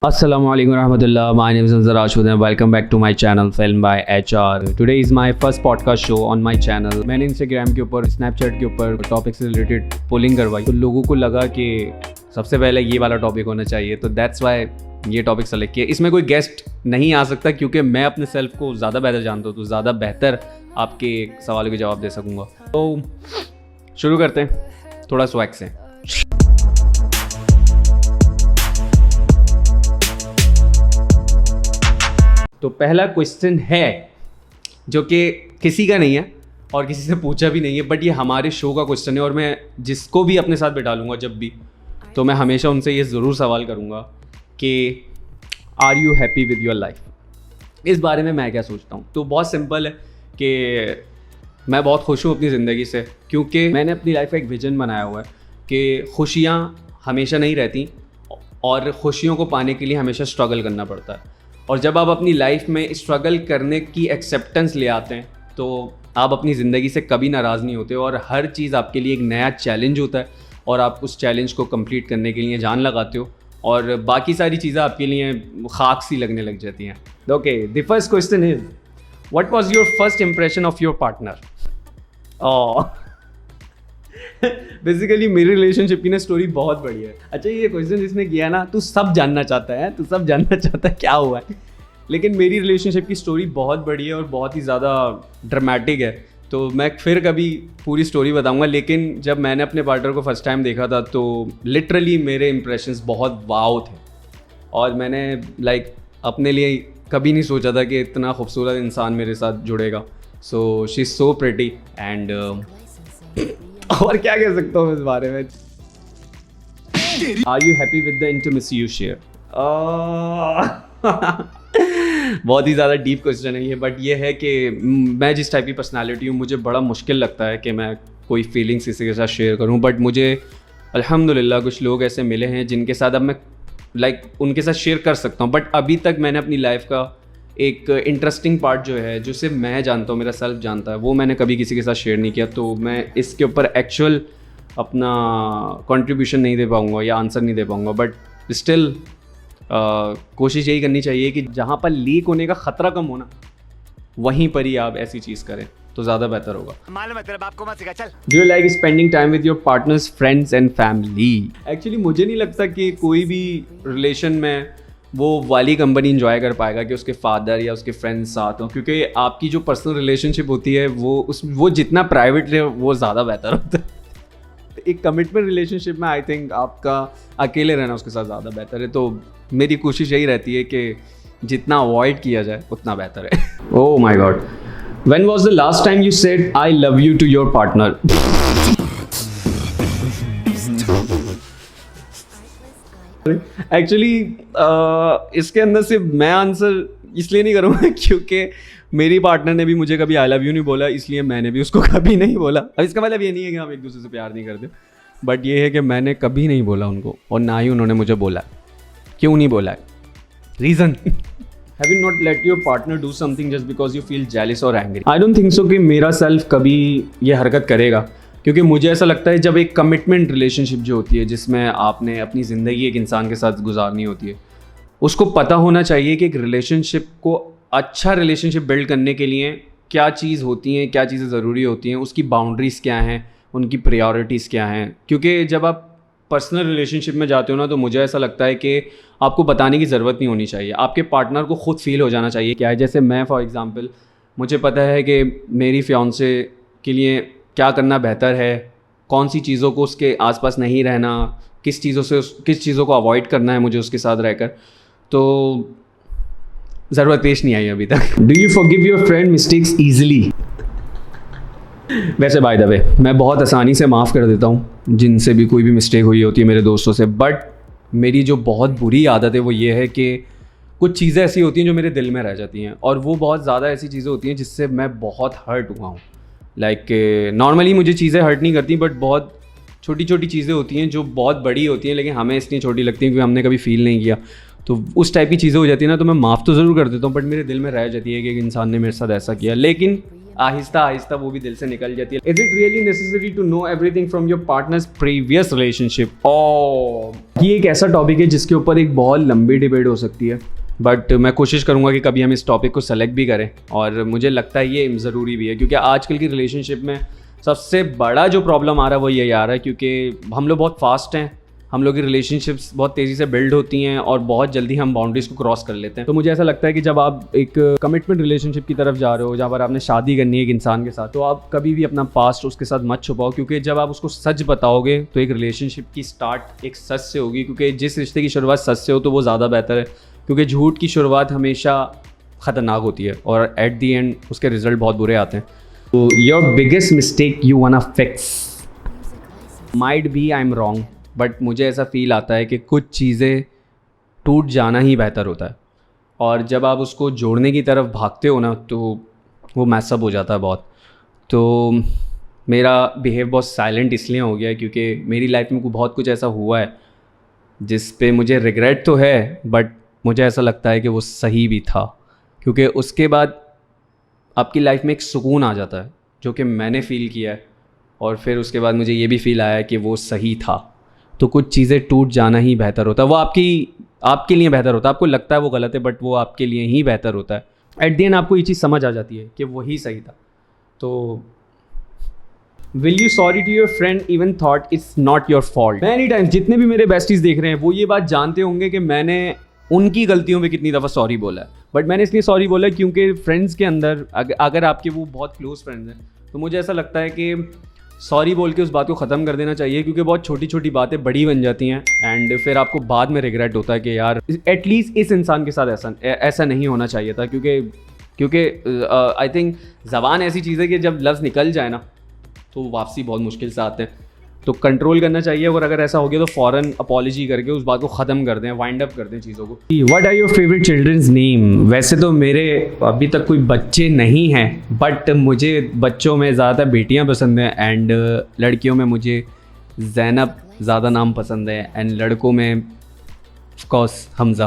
Assalamu alaikum warahmatullah. My name is Anzar Ashud and welcome back to my channel Film by HR. Today is my first podcast show on my channel. मैंने Instagram के ऊपर, Snapchat के ऊपर topic से related polling करवाई तो लोगों को लगा कि सबसे पहले ये वाला टॉपिक होना चाहिए, तो दैट्स वाई ये टॉपिक सेलेक्ट किया। इसमें कोई गेस्ट नहीं आ सकता क्योंकि मैं अपने सेल्फ को ज़्यादा बेहतर जानता हूँ, तो ज़्यादा बेहतर आपके सवालों के जवाब दे सकूँगा। तो शुरू करते हैं थोड़ा स्वैग से। तो पहला क्वेश्चन है जो कि किसी का नहीं है और किसी से पूछा भी नहीं है, बट ये हमारे शो का क्वेश्चन है और मैं जिसको भी अपने साथ बिठा लूँगा जब भी, तो मैं हमेशा उनसे ये ज़रूर सवाल करूँगा कि are you happy with your life. इस बारे में मैं क्या सोचता हूँ, तो बहुत सिंपल है कि मैं बहुत खुश हूँ अपनी ज़िंदगी से, क्योंकि मैंने अपनी लाइफ का एक विजन बनाया हुआ है कि खुशियाँ हमेशा नहीं रहती और खुशियों को पाने के लिए हमेशा स्ट्रगल करना पड़ता है। और जब आप अपनी लाइफ में स्ट्रगल करने की एक्सेप्टेंस ले आते हैं तो आप अपनी ज़िंदगी से कभी नाराज़ नहीं होते और हर चीज़ आपके लिए एक नया चैलेंज होता है और आप उस चैलेंज को कंप्लीट करने के लिए जान लगाते हो और बाकी सारी चीज़ें आपके लिए खाक सी लगने लग जाती हैं। Okay, the first question is what was your first impression of your partner. Basically मेरी रिलेशनशिप की ना स्टोरी बहुत बड़ी है। अच्छा, ये क्वेश्चन जिसने किया ना, तू सब जानना चाहता है, तू सब जानना चाहता है क्या हुआ है, लेकिन मेरी रिलेशनशिप की स्टोरी बहुत बड़ी है और बहुत ही ज़्यादा ड्रामेटिक है, तो मैं फिर कभी पूरी स्टोरी बताऊंगा। लेकिन जब मैंने अपने पार्टनर को फर्स्ट टाइम देखा था तो लिटरली मेरे इंप्रेशंस बहुत वाव थे और मैंने अपने लिए कभी नहीं सोचा था कि इतना खूबसूरत इंसान मेरे साथ जुड़ेगा। So she is so pretty and और क्या कह सकता हूँ इस बारे में। Are you happy with the intimacy you share. बहुत ही ज़्यादा डीप क्वेश्चन है ये, बट ये है कि मैं जिस टाइप की पर्सनालिटी हूँ, मुझे बड़ा मुश्किल लगता है कि मैं कोई फीलिंग्स किसी के साथ शेयर करूँ, बट मुझे अल्हम्दुलिल्लाह कुछ लोग ऐसे मिले हैं जिनके साथ अब मैं उनके साथ शेयर कर सकता हूँ। बट अभी तक मैंने अपनी लाइफ का एक इंटरेस्टिंग पार्ट जो है, जो सिर्फ मैं जानता हूँ, मेरा सेल्फ जानता है, वो मैंने कभी किसी के साथ शेयर नहीं किया, तो मैं इसके ऊपर एक्चुअल अपना कंट्रीब्यूशन नहीं दे पाऊँगा या आंसर नहीं दे पाऊँगा। बट स्टिल कोशिश यही करनी चाहिए कि जहाँ पर लीक होने का ख़तरा कम होना, वहीं पर ही आप ऐसी चीज़ करें तो ज़्यादा बेहतर होगा। मालूम है तेरे बाप को मत सिखा, चल। Do you like spending time with your partners, friends and family. Actually मुझे नहीं लगता कि कोई भी रिलेशन में वो वाली कंपनी इंजॉय कर पाएगा कि उसके फादर या उसके फ्रेंड्स साथ हों, क्योंकि आपकी जो पर्सनल रिलेशनशिप होती है वो जितना प्राइवेट रहे वो ज़्यादा बेहतर होता है। एक कमिटमेंट रिलेशनशिप में आई थिंक आपका अकेले रहना उसके साथ ज़्यादा बेहतर है, तो मेरी कोशिश यही रहती है कि जितना अवॉइड किया जाए उतना बेहतर है। Oh my God, when was the last time you said I love you to your partner. Actually इसके अंदर से मैं आंसर इसलिए नहीं करूँगा क्योंकि मेरी पार्टनर ने भी मुझे कभी आई लव यू नहीं बोला, इसलिए मैंने भी उसको कभी नहीं बोला। अब इसका मतलब ये नहीं है कि हम एक दूसरे से प्यार नहीं करते, बट ये है कि मैंने कभी नहीं बोला उनको और ना ही उन्होंने मुझे बोला। क्यों नहीं बोला है, reason. Have you not let your partner do something just because you feel jealous और angry. I don't think so कि मेरा सेल्फ कभी ये हरकत करेगा, क्योंकि मुझे ऐसा लगता है जब एक कमिटमेंट रिलेशनशिप जो होती है, जिसमें आपने अपनी ज़िंदगी एक इंसान के साथ गुजारनी होती है, उसको पता होना चाहिए कि एक रिलेशनशिप को अच्छा रिलेशनशिप बिल्ड करने के लिए क्या चीज़ होती हैं, क्या चीज़ें ज़रूरी होती हैं, उसकी बाउंड्रीज़ क्या हैं, उनकी प्रायोरिटीज़ क्या हैं। क्योंकि जब आप पर्सनल रिलेशनशिप में जाते हो ना, तो मुझे ऐसा लगता है कि आपको बताने की ज़रूरत नहीं होनी चाहिए, आपके पार्टनर को खुद फील हो जाना चाहिए क्या है। जैसे मैं फॉर एग्ज़ाम्पल, मुझे पता है कि मेरी फियांसे के लिए क्या करना बेहतर है, कौन सी चीज़ों को उसके आसपास नहीं रहना, किस चीज़ों को अवॉइड करना है मुझे उसके साथ रहकर, तो ज़रूरत पेश नहीं आई अभी तक। Do you forgive your friend mistakes easily. वैसे बाय द वे मैं बहुत आसानी से माफ़ कर देता हूँ जिनसे भी कोई भी मिस्टेक हुई होती है मेरे दोस्तों से, बट मेरी जो बहुत बुरी आदत है वो ये है कि कुछ चीज़ें ऐसी होती हैं जो मेरे दिल में रह जाती हैं, और वो बहुत ज़्यादा ऐसी चीज़ें होती हैं जिससे मैं बहुत हर्ट हुआ हूँ। नॉर्मली मुझे चीज़ें हर्ट नहीं करती, बट बहुत छोटी छोटी चीज़ें होती हैं जो बहुत बड़ी होती हैं, लेकिन हमें इसलिए छोटी लगती हैं क्योंकि हमने कभी फील नहीं किया। तो उस टाइप की चीज़ें हो जाती है ना, तो मैं माफ़ तो ज़रूर कर देता हूँ, बट मेरे दिल में रह जाती है कि एक इंसान ने मेरे साथ ऐसा किया, लेकिन आहिस्ता आहिस्ता वो भी दिल से निकल जाती है। Is it really necessary to know everything from your partner's previous relationship? ये एक ऐसा टॉपिक है जिसके ऊपर एक बहुत लंबी डिबेट हो सकती है, बट मैं कोशिश करूंगा कि कभी हम इस टॉपिक को सेलेक्ट भी करें, और मुझे लगता है ये ज़रूरी भी है, क्योंकि आजकल की रिलेशनशिप में सबसे बड़ा जो प्रॉब्लम आ रहा है वो यही आ रहा है, क्योंकि हम लोग बहुत फास्ट हैं, हम लोग की रिलेशनशिप्स बहुत तेज़ी से बिल्ड होती हैं और बहुत जल्दी हम बाउंड्रीज़ को क्रॉस कर लेते हैं। तो मुझे ऐसा लगता है कि जब आप एक कमिटमेंट रिलेशनशिप की तरफ जा रहे हो, जहाँ पर आपने शादी करनी है एक इंसान के साथ, तो आप कभी भी अपना पास्ट उसके साथ मत छुपाओ, क्योंकि जब आप उसको सच बताओगे तो एक रिलेशनशिप की स्टार्ट एक सच से होगी, क्योंकि जिस रिश्ते की शुरुआत सच से हो तो वो ज़्यादा बेहतर है, क्योंकि झूठ की शुरुआत हमेशा ख़तरनाक होती है और एट दी एंड उसके रिजल्ट बहुत बुरे आते हैं। तो your biggest mistake you wanna fix? Might be I am wrong, but मुझे ऐसा फील आता है कि कुछ चीज़ें टूट जाना ही बेहतर होता है, और जब आप उसको जोड़ने की तरफ भागते हो ना तो वो मैसअप हो जाता है बहुत। तो मेरा बिहेव बहुत साइलेंट इसलिए हो गया है क्योंकि मेरी लाइफ में बहुत कुछ ऐसा हुआ है जिस पे मुझे रिग्रेट तो है, बट मुझे ऐसा लगता है कि वो सही भी था, क्योंकि उसके बाद आपकी लाइफ में एक सुकून आ जाता है जो कि मैंने फ़ील किया है, और फिर उसके बाद मुझे ये भी फ़ील आया कि वो सही था। तो कुछ चीज़ें टूट जाना ही बेहतर होता है, वो आपके लिए बेहतर होता है। आपको लगता है वो गलत है, बट वो आपके लिए ही बेहतर होता है। एट द एंड आपको ये चीज़ समझ आ जाती है कि वही सही था। तो will you sorry to your friend even thought it's not your fault? Many times जितने भी मेरे बेस्टीज देख रहे हैं वो ये बात जानते होंगे कि मैंने उनकी गलतियों पे कितनी दफ़ा सॉरी बोला है, बट मैंने इसलिए सॉरी बोला है क्योंकि फ्रेंड्स के अंदर अगर आपके वो बहुत क्लोज फ्रेंड्स हैं तो मुझे ऐसा लगता है कि सॉरी बोल के उस बात को ख़त्म कर देना चाहिए, क्योंकि बहुत छोटी छोटी बातें बड़ी बन जाती हैं एंड फिर आपको बाद में रिग्रेट होता है कि यार एटलीस्ट इस इंसान के साथ ऐसा नहीं होना चाहिए था। क्योंकि आई थिंक ज़बान ऐसी चीज़ है कि जब लफ्ज़ निकल जाए ना तो वापसी बहुत मुश्किल से आते हैं, तो कंट्रोल करना चाहिए, और अगर ऐसा हो गया तो फ़ौरन अपॉलॉजी करके उस बात को ख़त्म कर दें, वाइंड अप कर दें चीज़ों को। What are your favourite children's name? वैसे तो मेरे अभी तक कोई बच्चे नहीं हैं, बट मुझे बच्चों में ज़्यादातर बेटियां पसंद हैं, एंड लड़कियों में मुझे ज़ैनब ज़्यादा नाम पसंद है, एंड लड़कों में of course Hamza.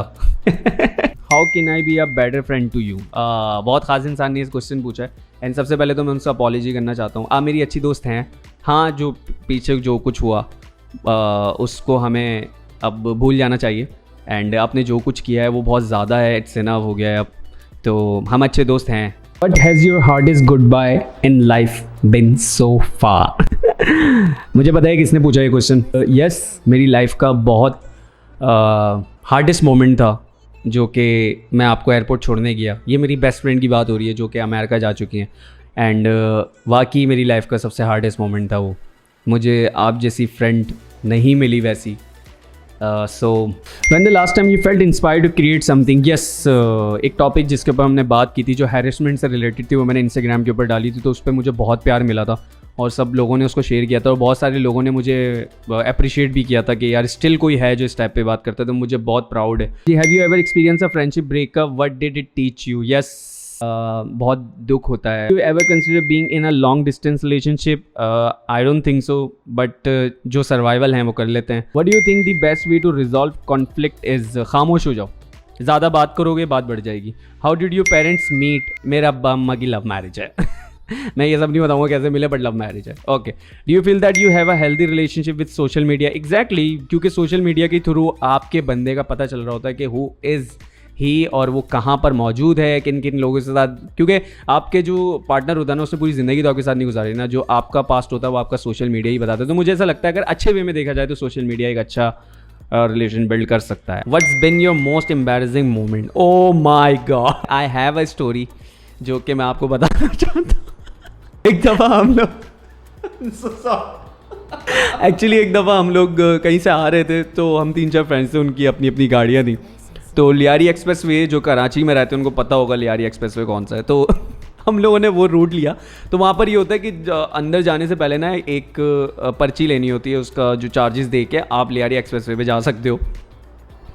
How can I be a better friend to you? बहुत ख़ास इंसान ने इस क्वेश्चन पूछा है, एंड सबसे पहले तो मैं उनसे अपॉलॉजी करना चाहता हूँ। आप मेरी अच्छी दोस्त हैं, हाँ, जो पीछे जो कुछ हुआ उसको हमें अब भूल जाना चाहिए, एंड आपने जो कुछ किया है वो बहुत ज़्यादा है, इट्स इनफ हो गया है अब, तो हम अच्छे दोस्त हैं। What has your hardest goodbye in life been so far? मुझे पता है किसने पूछा ये क्वेश्चन। यस, मेरी लाइफ का बहुत हार्डेस्ट मोमेंट था जो कि मैं आपको एयरपोर्ट छोड़ने गया। ये मेरी बेस्ट फ्रेंड की बात हो रही है जो कि अमेरिका जा चुकी हैं, एंड वाकई मेरी लाइफ का सबसे हार्डेस्ट मोमेंट था वो। मुझे आप जैसी फ्रेंड नहीं मिली वैसी। So when the last time you felt inspired to create something? Yes, एक टॉपिक जिसके ऊपर हमने बात की थी जो हैरेसमेंट से रिलेटेड थी, वो मैंने इंस्टाग्राम के ऊपर डाली थी, तो उस पर मुझे बहुत प्यार मिला था और सब लोगों ने उसको शेयर किया था, और बहुत सारे लोगों ने मुझे अप्रिशिएट भी किया था कि यार स्टिल कोई है जो इस टाइप पे बात करता है, तो मुझे बहुत प्राउड है। Have you ever experience a friendship breakup? What did it teach you? Yes, बहुत दुख होता है। You ever consider being in a long distance relationship? I don't think so, but जो सर्वाइवल हैं वो कर लेते हैं। What do you think the best way to resolve conflict is? खामोश हो जाओ, ज़्यादा बात करोगे बात बढ़ जाएगी। How did your parents meet? मेरा अब्बा अम्मा की लव मैरिज है। मैं ये सब नहीं बताऊंगा कैसे मिले, बट लव मैरिज है। Okay, do you feel that you have a healthy relationship with social media? Exactly, क्योंकि सोशल मीडिया के थ्रू आपके बंदे का पता चल रहा होता है कि हु इज़ ही और वो कहाँ पर मौजूद है, किन किन लोगों के साथ, क्योंकि आपके जो पार्टनर होता है ना उसने पूरी ज़िंदगी तो आपके साथ नहीं गुजारी ना, जो आपका पास्ट होता है वो आपका सोशल मीडिया ही बताता है। तो मुझे ऐसा लगता है अगर अच्छे वे में देखा जाए तो सोशल मीडिया एक अच्छा रिलेशन बिल्ड कर सकता है। What's been your most embarrassing moment? Oh my God, I have a story जो कि मैं आपको बताना चाहता हूँ। एक दफ़ा हम लोग एक्चुअली एक दफ़ा हम लोग कहीं से आ रहे थे, तो हम 3-4 फ्रेंड्स थे, उनकी अपनी अपनी गाड़ियाँ थी। तो लियारी एक्सप्रेस वे, जो कराची में रहते हैं उनको पता होगा लियारी एक्सप्रेस वे कौन सा है, तो हम लोगों ने वो रूट लिया। तो वहाँ पर ये होता है कि अंदर जाने से पहले ना एक पर्ची लेनी होती है, उसका जो चार्जेस दे के आप लियारी एक्सप्रेस वे पे जा सकते हो।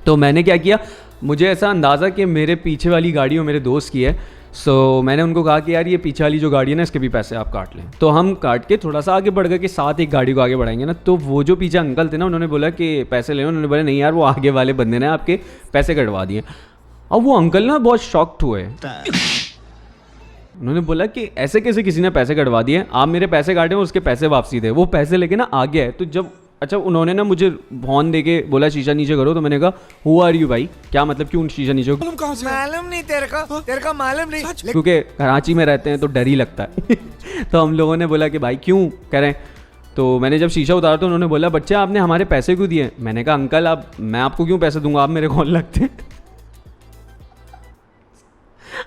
तो मैंने क्या किया, मुझे ऐसा अंदाज़ा कि मेरे पीछे वाली गाड़ी वो मेरे दोस्त की है, सो मैंने उनको कहा कि यार ये पीछे वाली जो गाड़ी है ना इसके भी पैसे आप काट लें। तो हम काट के थोड़ा सा आगे बढ़ गए कि साथ एक गाड़ी को आगे बढ़ाएंगे ना। तो वो जो पीछे अंकल थे ना उन्होंने बोला कि पैसे ले लो। उन्होंने बोला नहीं यार वो आगे वाले बंदे ने आपके पैसे कटवा दिए। अब वो अंकल ना बहुत शॉक्ड हुए। उन्होंने बोला कि ऐसे कैसे किसी ने पैसे कटवा दिए, आप मेरे पैसे काटे और उसके पैसे वापसी थे। वो पैसे लेके ना आ गया है। तो जब अच्छा उन्होंने ना मुझे हॉर्न दे के बोला शीशा नीचे करो। तो मैंने कहा हु आर यू भाई, क्या मतलब क्यों शीशा नीचे करो? मालूम नहीं तेरे का मालूम नहीं, क्योंकि कराची में रहते हैं तो डर ही लगता है। तो हम लोगों ने बोला कि भाई क्यों कह रहे हैं। तो मैंने जब शीशा उतारा तो उन्होंने बोला बच्चे आपने हमारे पैसे क्यों दिए? मैंने कहा अंकल आप, मैं आपको क्यों पैसे दूंगा, आप मेरे कौन लगते हैं?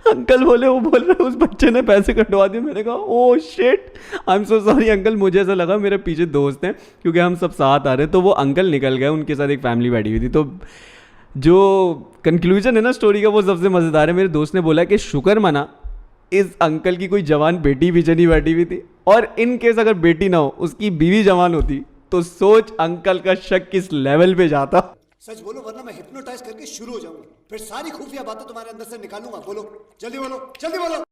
अंकल बोले वो बोल रहे उस बच्चे ने पैसे कटवा दिए। मैंने कहा oh shit, I am so sorry uncle, मुझे ऐसा लगा मेरे पीछे दोस्त हैं क्योंकि हम सब साथ आ रहे हैं। तो वो अंकल निकल गए, उनके साथ एक फैमिली बैठी हुई थी। तो जो कंक्लूजन है ना स्टोरी का वो सबसे मज़ेदार है। मेरे दोस्त ने बोला कि शुक्र मना इस अंकल की कोई जवान बेटी पीछे नहीं बैठी हुई थी, और इन केस अगर बेटी ना हो उसकी बीवी जवान होती तो सोच अंकल का शक किस लेवल पे जाता। सच बोलो वरना मैं हिप्नोटाइज करके शुरू हो जाऊंगा, फिर सारी खुफिया बातें तुम्हारे अंदर से निकालूंगा। बोलो जल्दी बोलो जल्दी बोलो।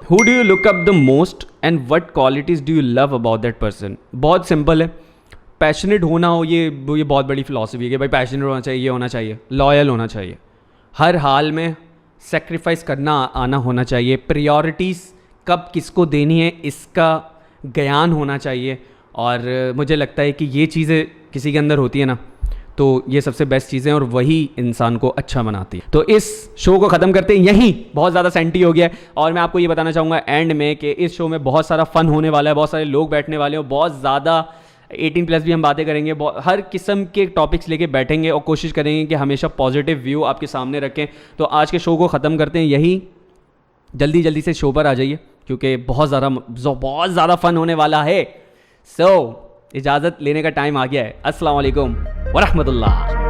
Who do you look up the most and what qualities do you love about that person? बहुत सिंपल है। पैशनेट होना हो, ये बहुत बड़ी फिलॉसफी है कि भाई पैशनेट होना चाहिए, ये होना चाहिए, लॉयल होना चाहिए, हर हाल में सेक्रीफाइस करना आना होना चाहिए, प्रायोरिटीज़ कब किसको देनी है इसका ज्ञान होना चाहिए। और मुझे लगता है कि ये चीज़ें किसी के अंदर होती है ना तो ये सबसे बेस्ट चीज़ें और वही इंसान को अच्छा बनाती है। तो इस शो को ख़त्म करते हैं यहीं, बहुत ज़्यादा सेंटी हो गया है। और मैं आपको ये बताना चाहूँगा एंड में कि इस शो में बहुत सारा फ़न होने वाला है, बहुत सारे लोग बैठने वाले हैं, बहुत ज़्यादा 18+ भी हम बातें करेंगे, हर किस्म के टॉपिक्स लेके बैठेंगे और कोशिश करेंगे कि हमेशा पॉजिटिव व्यू आपके सामने रखें। तो आज के शो को ख़त्म करते हैं यहीं, जल्दी जल्दी से शो पर आ जाइए क्योंकि बहुत ज़्यादा फ़न होने वाला है। सो इजाज़त लेने का टाइम आ गया है। अस्सलाम वालेकुम वरहमतुल्लाह।